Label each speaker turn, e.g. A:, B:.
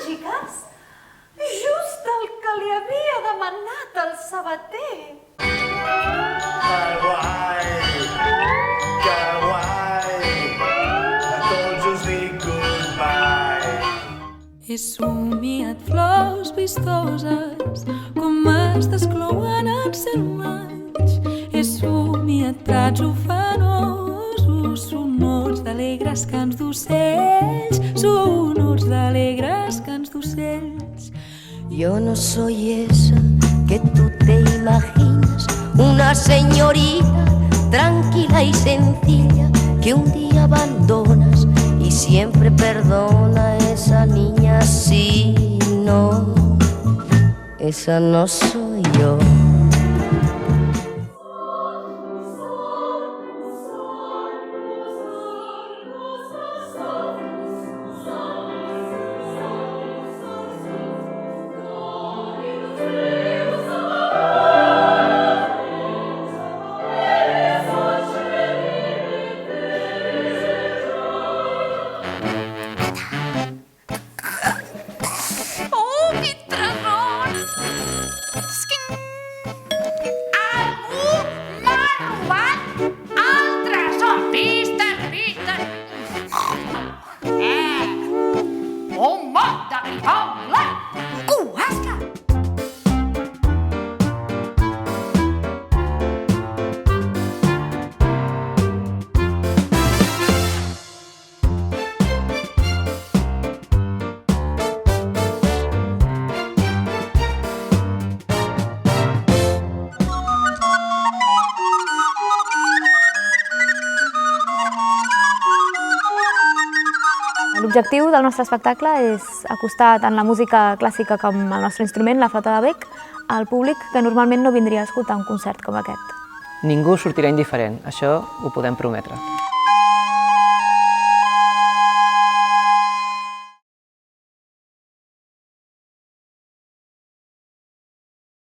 A: màgiques? Just el que li havia demanat el sabater.
B: Que guai, tots us dic goodbye.
C: He somiat flors vistoses com es desclouen els sermans. He somiat prats ufanosos, sonors d'alegres cants d'ocells, sonors d'alegres cants d'ocells.
D: Yo no soy esa que tú te imaginas, una señorita tranquila y sencilla que un día abandonas y siempre perdona. Esa niña sí, no, esa no soy yo.
A: Un mot de gripaula! Cuasca!
E: L'objectiu del nostre espectacle és acostar tant la música clàssica com el nostre instrument, la flauta de bec, al públic que normalment no vindria a escoltar un concert com aquest.
F: Ningú sortirà indiferent, això ho podem prometre.